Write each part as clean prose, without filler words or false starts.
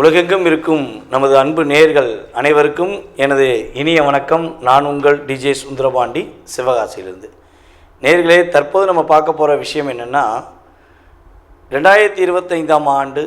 உலகெங்கும் இருக்கும் நமது அன்பு நேயர்கள் அனைவருக்கும் எனது இனிய வணக்கம். நான் உங்கள் டிஜே சுந்தரபாண்டி, சிவகாசியிலிருந்து. நேயர்களே, தற்போது நம்ம பார்க்க போகிற விஷயம் என்னென்னா, 2025ஆம் ஆண்டு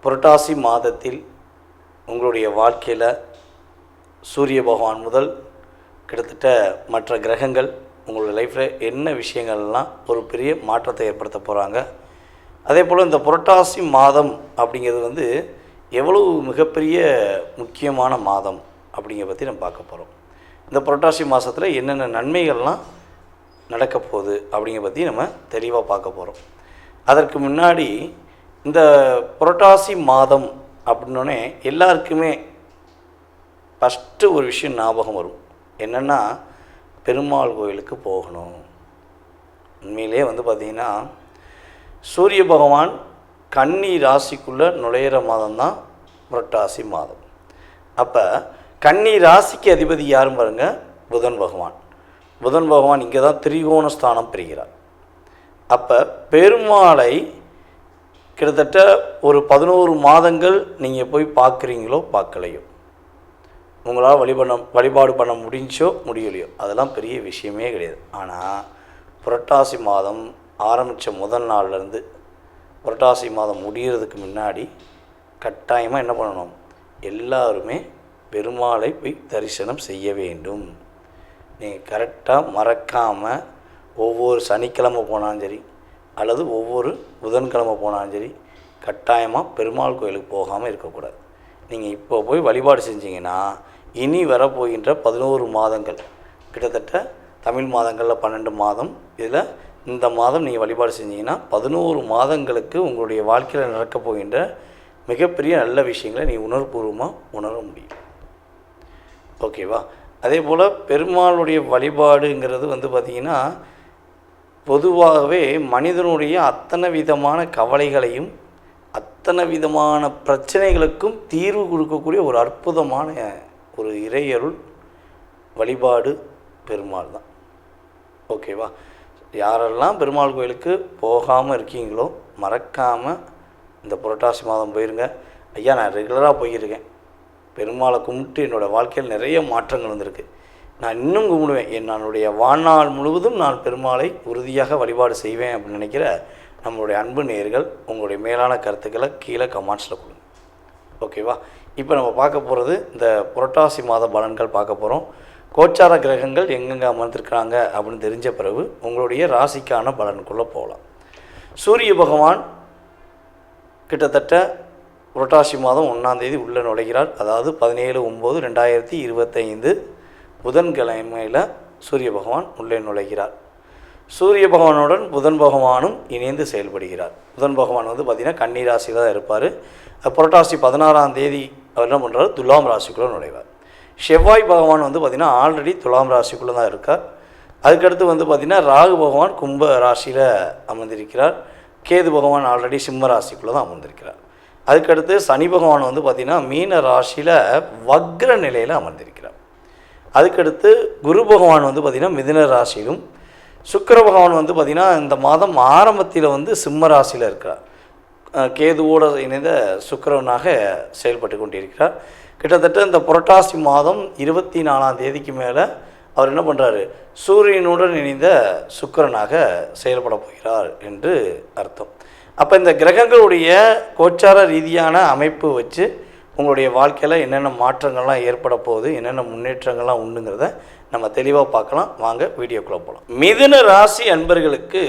புரட்டாசி மாதத்தில் உங்களுடைய வாழ்க்கையில் சூரிய பகவான் முதல் கிட்டத்தட்ட மற்ற கிரகங்கள் உங்களுடைய லைஃப்பில் என்ன விஷயங்கள்லாம் ஒரு பெரிய மாற்றத்தை ஏற்படுத்த போகிறாங்க. அதே போல் இந்த புரட்டாசி மாதம் அப்படிங்கிறது எவ்வளவு மிகப்பெரிய முக்கியமான மாதம் அப்படிங்கிற பற்றி நம்ம பார்க்க போகிறோம். இந்த புரட்டாசி மாதத்தில் என்னென்ன நன்மைகள்லாம் நடக்க போகுது அப்படிங்கிற பற்றி நம்ம தெளிவாக பார்க்க போகிறோம். அதற்கு முன்னாடி இந்த புரட்டாசி மாதம் அப்படின்னோடனே எல்லாருக்குமே ஃபஸ்ட்டு ஒரு விஷயம் ஞாபகம் வரும். என்னென்னா, பெருமாள் கோயிலுக்கு போகணும். உண்மையிலே பார்த்திங்கன்னா, சூரிய பகவான் கன்னி ராசிக்குள்ளே நுழையிற மாதம் தான் புரட்டாசி மாதம். அப்போ கன்னி ராசிக்கு அதிபதி யாரும் பாருங்கள், புதன் பகவான். புதன் பகவான் இங்கே தான் திரிகோண ஸ்தானம் பெறுகிறார். அப்போ பெருமாளை கிட்டத்தட்ட ஒரு 11 மாதங்கள் நீங்கள் போய் பார்க்குறீங்களோ பார்க்கலையோ, உங்களால் வழிபாடு பண்ண முடிஞ்சோ முடியலையோ, அதெல்லாம் பெரிய விஷயமே கிடையாது. ஆனால் புரட்டாசி மாதம் ஆரம்பித்த முதல் நாள்லேருந்து புரட்டாசி மாதம் முடிகிறதுக்கு முன்னாடி கட்டாயமாக என்ன பண்ணணும், எல்லாருமே பெருமாளை போய் தரிசனம் செய்ய வேண்டும். நீங்கள் கரெக்டாக மறக்காமல் ஒவ்வொரு சனிக்கிழமை போனாலும் சரி, அல்லது ஒவ்வொரு புதன்கிழமை போனாலும் சரி, கட்டாயமாக பெருமாள் கோயிலுக்கு போகாமல் இருக்கக்கூடாது. நீங்கள் இப்போ போய் வழிபாடு செஞ்சீங்கன்னா இனி வரப்போகின்ற 11 மாதங்கள், கிட்டத்தட்ட தமிழ் மாதங்களில் 12 மாதம், இதில் இந்த மாதம் நீங்கள் வழிபாடு செஞ்சீங்கன்னா 11 மாதங்களுக்கு உங்களுடைய வாழ்க்கையில் நடக்கப் போகின்ற மிகப்பெரிய நல்ல விஷயங்களை நீ உணர்வுபூர்வமாக உணர முடியும். ஓகேவா? அதே போல் பெருமாளுடைய வழிபாடுங்கிறது பார்த்திங்கன்னா, பொதுவாகவே மனிதனுடைய அத்தனை விதமான கவலைகளையும் அத்தனை விதமான பிரச்சனைகளுக்கும் தீர்வு கொடுக்கக்கூடிய ஒரு அற்புதமான ஒரு இறையருள் வழிபாடு பெருமாள் தான். ஓகேவா? யாரெல்லாம் பெருமாள் கோயிலுக்கு போகாமல் இருக்கீங்களோ மறக்காமல் இந்த புரட்டாசி மாதம் போயிருங்க. ஐயா, நான் ரெகுலராக போயிருக்கேன், பெருமாளை கும்பிட்டு என்னோடய வாழ்க்கையில் நிறைய மாற்றங்கள் வந்திருக்கு, நான் இன்னும் கும்பிடுவேன், என்னுடைய வாழ்நாள் முழுவதும் நான் பெருமாளை உறுதியாக வழிபாடு செய்வேன் அப்படின்னு நினைக்கிற நம்மளுடைய அன்பு நேயர்கள் உங்களுடைய மேலான கருத்துக்களை கீழே கமெண்ட்ஸில் கொடுங்க. ஓகேவா? இப்போ நம்ம பார்க்க போகிறது இந்த புரட்டாசி மாத பலன்கள் பார்க்க போகிறோம். கோச்சார கிரகங்கள் எங்கெங்கே அமர்ந்திருக்கிறாங்க அப்படின்னு தெரிஞ்ச பிறகு உங்களுடைய ராசிக்கான பலனுக்குள்ளே போகலாம். சூரிய பகவான் கிட்டத்தட்ட புரட்டாசி மாதம் 1ஆம் தேதி உள்ளே நுழைகிறார். அதாவது 17/9/2025 புதன்கிழமையில் சூரிய பகவான் உள்ளே நுழைகிறார். சூரிய பகவானுடன் புதன் பகவானும் இணைந்து செயல்படுகிறார். புதன் பகவான் பார்த்திங்கன்னா கன்னி ராசியில் தான் இருப்பார். புரட்டாசி 16ஆம் தேதி அவர் என்ன பண்ணுறாரு, துலாம் ராசிக்குள்ளே நுழைவார். செவ்வாய் பகவான் பார்த்திங்கன்னா ஆல்ரெடி துலாம் ராசிக்குள்ளே தான் இருக்கார். அதுக்கடுத்து பார்த்திங்கன்னா ராகு பகவான் கும்ப ராசியில் அமர்ந்திருக்கிறார். கேது பகவான் ஆல்ரெடி சிம்ம ராசிக்குள்ளே தான் அமர்ந்திருக்கிறார். அதுக்கடுத்து சனி பகவான் பார்த்திங்கன்னா மீன ராசியில் வக்ர நிலையில் அமர்ந்திருக்கிறார். அதுக்கடுத்து குரு பகவான் பார்த்திங்கன்னா மிதுன ராசியிலும், சுக்கிர பகவான் பார்த்திங்கன்னா இந்த மாதம் ஆரம்பத்தில் சிம்ம ராசியில் இருக்கிறார். கேதுவோடு இணைந்த சுக்கிரவனாக செயல்பட்டு கொண்டிருக்கிறார். கிட்டத்தட்ட இந்த புரட்டாசி மாதம் 24ஆம் தேதிக்கு மேலே அவர் என்ன பண்ணுறாரு, சூரியனுடன் இணைந்த சுக்கிரனாக செயல்பட போகிறார் என்று அர்த்தம். அப்போ இந்த கிரகங்களுடைய கோச்சார ரீதியான அமைப்பு வச்சு உங்களுடைய வாழ்க்கையில் என்னென்ன மாற்றங்கள்லாம் ஏற்பட போகுது, என்னென்ன முன்னேற்றங்கள்லாம் உண்டுங்கிறத நம்ம தெளிவாக பார்க்கலாம். வாங்க வீடியோக்குள்ளே போகலாம். மிதுன ராசி அன்பர்களுக்கு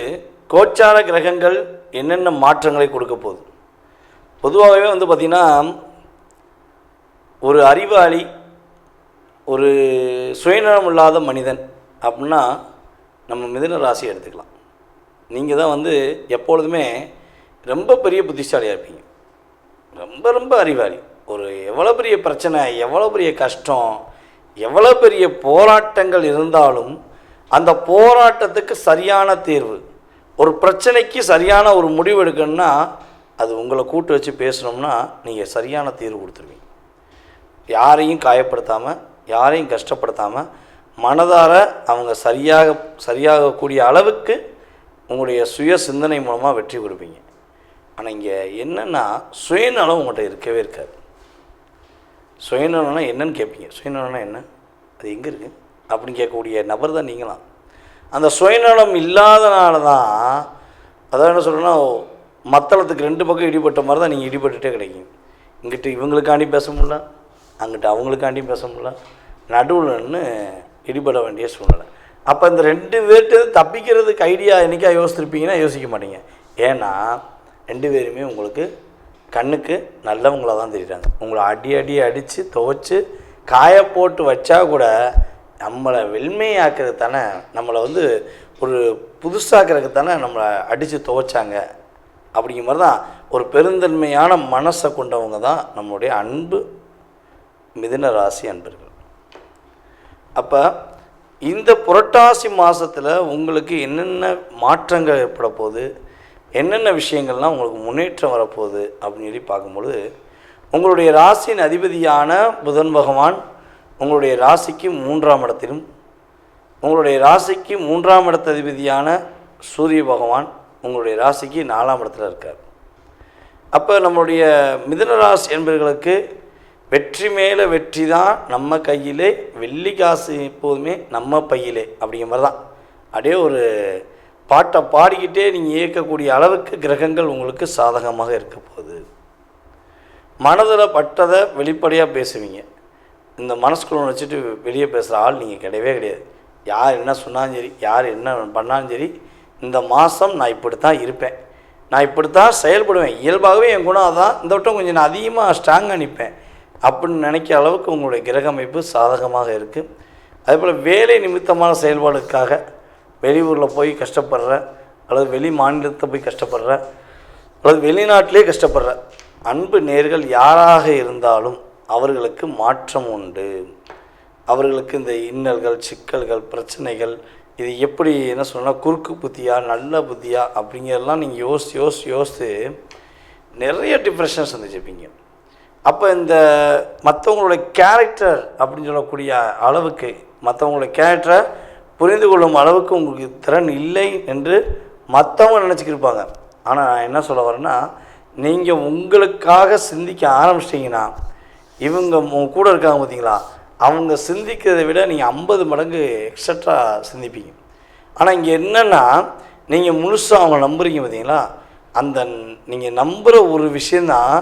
கோச்சார கிரகங்கள் என்னென்ன மாற்றங்களை கொடுக்க போகுது. பொதுவாகவே பார்த்திங்கன்னா, ஒரு அறிவாளி, ஒரு சுயநலம் இல்லாத மனிதன் அப்படின்னா நம்ம மிதுன ராசியை எடுத்துக்கலாம். நீங்கள் தான் எப்பொழுதுமே ரொம்ப பெரிய புத்திசாலியாக இருப்பீங்க, ரொம்ப ரொம்ப அறிவாளி. ஒரு எவ்வளோ பெரிய பிரச்சனை, எவ்வளோ பெரிய கஷ்டம், எவ்வளோ பெரிய போராட்டங்கள் இருந்தாலும் அந்த போராட்டத்துக்கு சரியான தீர்வு, ஒரு பிரச்சனைக்கு சரியான ஒரு முடிவு எடுக்கணும்னா அது உங்களை கூட்டு வச்சு பேசணும்னா நீங்கள் சரியான தீர்வு கொடுத்துருவீங்க. யாரையும் காயப்படுத்தாமல், யாரையும் கஷ்டப்படுத்தாமல், மனதார அவங்க சரியாகக்கூடிய அளவுக்கு உங்களுடைய சுய சிந்தனை மூலமாக வெற்றி கொடுப்பீங்க. ஆனால் இங்கே என்னென்னா சுயநலம் உங்கள்கிட்ட இருக்கவே இருக்காது. சுயநலம்னா என்னன்னு கேட்பீங்க. சுயநலம்னா என்ன, அது எங்கே இருக்குது அப்படின்னு கேட்கக்கூடிய நபர் தான் நீங்களாம். அந்த சுயநலம் இல்லாதனால தான், அதான் என்ன சொல்கிறேன்னா, மத்தளத்துக்கு 2 பக்கம் இடிபட்ட மாதிரி தான் நீங்கள் இடிபட்டுகிட்டே கிடைக்கும். இங்கிட்டு இவங்களுக்காண்டி பேச முடியல, அங்கிட்டு அவங்களுக்காண்டியும் பேச முடியல, நடுவில்னு இடிபட வேண்டிய சூழ்நிலை. அப்போ இந்த 2 பேர்ட்டு தப்பிக்கிறதுக்கு ஐடியா என்றைக்கா யோசிச்சிருப்பீங்கன்னா யோசிக்க மாட்டீங்க. ஏன்னா 2 பேருமே உங்களுக்கு கண்ணுக்கு நல்லவங்களாக தான் தெரியுறாங்க. உங்களை அடித்து துவைச்சி காய போட்டு வச்சா கூட நம்மளை வெண்மையாக்குறது தானே, நம்மளை ஒரு புதுசாக்கிறதுக்கு தானே நம்மளை அடித்து துவைச்சாங்க. அப்படிங்கிற மாதிரி தான் ஒரு பெருந்தன்மையான மனசை கொண்டவங்க தான் நம்மளுடைய அன்பு மிதுன ராசி அன்பர்கள். அப்போ இந்த புரட்டாசி மாதத்தில் உங்களுக்கு என்னென்ன மாற்றங்கள் ஏற்பட போகுது, என்னென்ன விஷயங்கள்லாம் உங்களுக்கு முன்னேற்றம் வரப்போகுது அப்படின்னு சொல்லி பார்க்கும்பொழுது, உங்களுடைய ராசியின் அதிபதியான புதன் பகவான் உங்களுடைய ராசிக்கு 3ஆம் இடத்திலும், உங்களுடைய ராசிக்கு 3ஆம் இடத்த அதிபதியான சூரிய பகவான் உங்களுடைய ராசிக்கு 4ஆம் இடத்துல இருக்கார். அப்போ நம்மளுடைய மிதுன ராசி என்பவர்களுக்கு வெற்றி மேலே வெற்றி தான் நம்ம கையிலே, வெள்ளி காசு எப்போதுமே நம்ம பையிலே அப்படிங்கிற மாதிரி தான். அப்படியே ஒரு பாட்டை பாடிக்கிட்டே நீங்கள் இயக்கக்கூடிய அளவுக்கு கிரகங்கள் உங்களுக்கு சாதகமாக இருக்க போகுது. மனதில் பட்டதை வெளிப்படையாக பேசுவீங்க. இந்த மனசுக்குள்ள வச்சுட்டு வெளியே பேசுகிற ஆள் நீங்கள் கிடையவே கிடையாது. யார் என்ன சொன்னாலும் சரி, யார் என்ன பண்ணாலும் சரி, இந்த மாதம் நான் இப்படி தான் இருப்பேன், நான் இப்படி தான் செயல்படுவேன், இயல்பாகவே என் குணம் அதான், இந்த வட்டம் கொஞ்சம் நான் அதிகமாக ஸ்ட்ராங்காக நிற்பேன் அப்படின்னு நினைக்கிற அளவுக்கு உங்களுடைய கிரக அமைப்பு சாதகமாக இருக்குது. அதேபோல் வேலை நிமித்தமான செயல்பாடுக்காக வெளியூரில் போய் கஷ்டப்படுற, அல்லது வெளி மாநிலத்தை போய் கஷ்டப்படுற, அல்லது வெளிநாட்டிலே கஷ்டப்படுற அன்பு நேர்கள் யாராக இருந்தாலும் அவர்களுக்கு மாற்றம் உண்டு. அவர்களுக்கு இந்த இன்னல்கள், சிக்கல்கள், பிரச்சனைகள், இது எப்படி என்ன சொல்லணும்னா குறுக்கு புத்தியா நல்ல புத்தியா அப்படிங்கிறதெல்லாம் நீங்கள் யோசித்து நிறைய டிப்ரெஷன்ஸ் வந்துச்சுப்பீங்க. அப்போ இந்த மற்றவங்களோட கேரக்டர் அப்படின்னு சொல்லக்கூடிய அளவுக்கு, மற்றவங்களோட கேரக்டரை புரிந்து கொள்ளும் அளவுக்கு உங்களுக்கு திறன் இல்லை என்று மற்றவங்க நினச்சிக்கிருப்பாங்க. ஆனால் நான் என்ன சொல்ல வரேன்னா, நீங்கள் உங்களுக்காக சிந்திக்க ஆரம்பிச்சிட்டிங்கன்னா இவங்க கூட இருக்காங்க பார்த்தீங்களா, அவங்க சிந்திக்கிறதை விட நீங்கள் 50 மடங்கு எக்ஸட்ரா சிந்திப்பீங்க. ஆனால் இங்கே என்னென்னா, நீங்கள் முழுசாக அவங்க நம்புறீங்க பார்த்தீங்களா, அந்த நீங்கள் நம்புகிற ஒரு விஷயந்தான்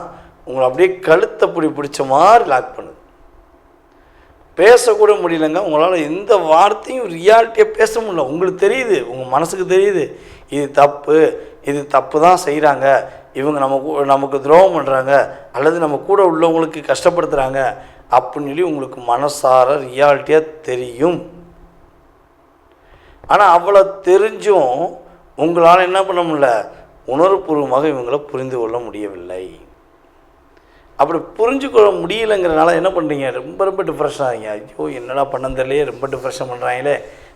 உங்களை அப்படியே கழுத்தை பிடிச்ச மாதிரி லாக் பண்ணுது. பேசக்கூட முடியலங்க, உங்களால் எந்த வார்த்தையும் ரியாலிட்டியாக பேச முடியல. உங்களுக்கு தெரியுது, உங்கள் மனசுக்கு தெரியுது இது தப்பு தான் செய்கிறாங்க, இவங்க நமக்கு துரோகம் பண்ணுறாங்க, அல்லது நம்ம கூட உள்ளவங்களுக்கு கஷ்டப்படுத்துகிறாங்க அப்படின்னு சொல்லி உங்களுக்கு மனசார ரியாலிட்டியாக தெரியும். ஆனால் அவ்வளோ தெரிஞ்சும் உங்களால் என்ன பண்ண முடியல, உணர்வுபூர்வமாக இவங்களை புரிந்து கொள்ள முடியவில்லை. அப்படி புரிஞ்சுக்கொள்ள முடியலைங்கிறனால என்ன பண்ணுறீங்க, ரொம்ப டிப்ரெஷன் ஆகிங்க. ஐயோ என்னடா பண்ண தெரியலையே, ரொம்ப டிப்ரெஷன் பண்ணுறாங்களே,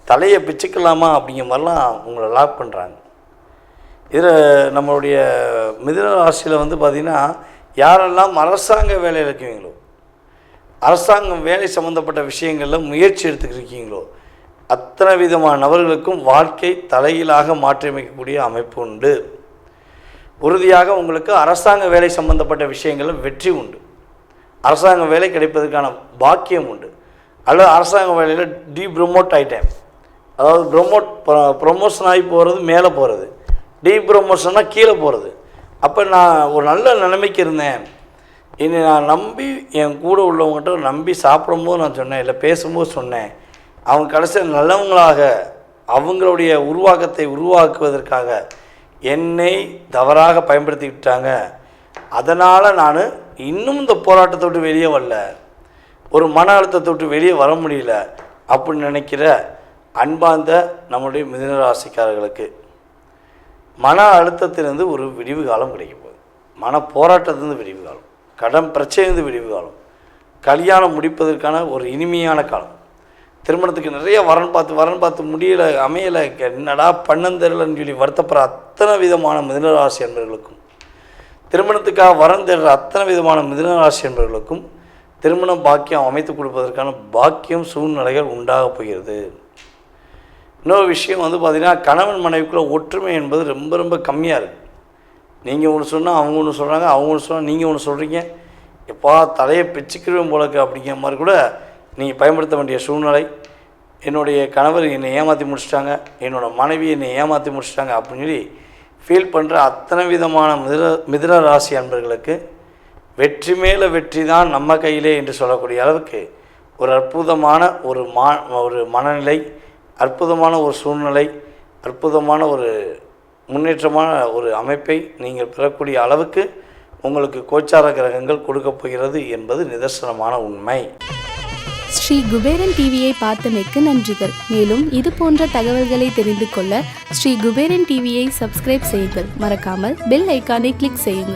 தலையை பிச்சுக்கலாமா அப்படிங்கிற மாதிரிலாம் உங்களை லாக் பண்ணுறாங்க. இதில் நம்மளுடைய மிதுன ராசியில் பார்த்திங்கன்னா, யாரெல்லாம் அரசாங்க வேலையில் இருக்கீங்களோ, அரசாங்கம் வேலை சம்மந்தப்பட்ட விஷயங்களில் முயற்சி எடுத்துக்கிருக்கீங்களோ, அத்தனை விதமான நபர்களுக்கும் வாழ்க்கை தலைகீழாக மாற்றியமைக்கக்கூடிய அமைப்பு உண்டு. உறுதியாக உங்களுக்கு அரசாங்க வேலை சம்பந்தப்பட்ட விஷயங்களில் வெற்றி உண்டு. அரசாங்க வேலை கிடைப்பதற்கான பாக்கியம் உண்டு. அல்லது அரசாங்க வேலையில் ப்ரொமோட் ஆகிட்டேன், அதாவது ப்ரொமோஷன் ஆகி போகிறது, மேலே போகிறது, ப்ரொமோஷனாக கீழே போகிறது. அப்போ நான் ஒரு நல்ல நிலைமைக்கு இருந்தேன், இனி நான் நம்பி என் கூட உள்ளவங்ககிட்ட நம்பி சாப்பிடும்போது நான் சொன்னேன், இல்லை பேசும்போது சொன்னேன், அவங்க கடைசியில் நல்லவங்களாக அவங்களுடைய உருவாக்கத்தை உருவாக்குவதற்காக என்னை தவறாக பயன்படுத்திக்கிட்டாங்க. அதனால் நான் இன்னும் இந்த போராட்டத்தை விட்டு வெளியே வரல, ஒரு மன அழுத்தத்தை விட்டு வெளியே வர முடியல அப்படின்னு நினைக்கிற அன்பார்ந்த நம்முடைய மிதுன ராசிக்காரர்களுக்கு மன அழுத்தத்திலிருந்து ஒரு விடிவு காலம் கிடைக்க போகுது. மன போராட்டத்திலிருந்து விடிவு காலம், கடன் பிரச்சனையிலிருந்து விடிவு காலம், கல்யாணம் முடிப்பதற்கான ஒரு இனிமையான காலம், திருமணத்துக்கு நிறைய வரன் பார்த்து முடியலை, அமையலை, என்னடா பண்ணன்னு தெரியலன்னு சொல்லி வருத்தப்படுற அத்தனை விதமான மிதுனராசி என்பவர்களுக்கும், திருமணத்துக்காக வரன் தேடுற அத்தனை விதமான மிதுனராசி என்பவர்களுக்கும் திருமணம் பாக்கியம் அமைத்து கொடுப்பதற்கான பாக்கியம் சூழ்நிலைகள் உண்டாக போகிறது. இன்னொரு விஷயம் வந்து பார்த்திங்கன்னா, கணவன் மனைவிக்குள்ள ஒற்றுமை என்பது ரொம்ப ரொம்ப கம்மியாக இருக்குது. நீங்கள் ஒன்று சொன்னால் அவங்க ஒன்று சொல்கிறாங்க, அவங்க ஒன்று சொன்னால் நீங்கள் ஒன்று சொல்கிறீங்க. எப்பா தலையை பிச்சுக்கிருவேன் போலக்கு அப்படிங்கிற மாதிரி கூட நீங்கள் பயன்படுத்த வேண்டிய சூழ்நிலை. என்னுடைய கணவர் என்னை ஏமாற்றி முடிச்சிட்டாங்க, என்னோடய மனைவி என்னை ஏமாற்றி முடிச்சிட்டாங்க அப்படின்னு சொல்லி ஃபீல் பண்ணுற அத்தனை விதமான மிதுன ராசி அன்பர்களுக்கு வெற்றி மேலே வெற்றி தான் நம்ம கையிலே என்று சொல்லக்கூடிய அளவுக்கு ஒரு அற்புதமான ஒரு மனநிலை, அற்புதமான ஒரு சூழ்நிலை, அற்புதமான ஒரு முன்னேற்றமான ஒரு அமைப்பை நீங்கள் பெறக்கூடிய அளவுக்கு உங்களுக்கு கோச்சார கிரகங்கள் கொடுக்கப் போகிறது என்பது நிதர்சனமான உண்மை. ஸ்ரீ குபேரன் டிவியை பார்த்தமைக்கு நன்றிகள். மேலும் இது போன்ற தகவல்களை தெரிந்து கொள்ள ஸ்ரீ குபேரன் டிவியை சப்ஸ்கிரைப் செய்யுங்கள். மறக்காமல் பெல் ஐக்கானை கிளிக் செய்யுங்கள்.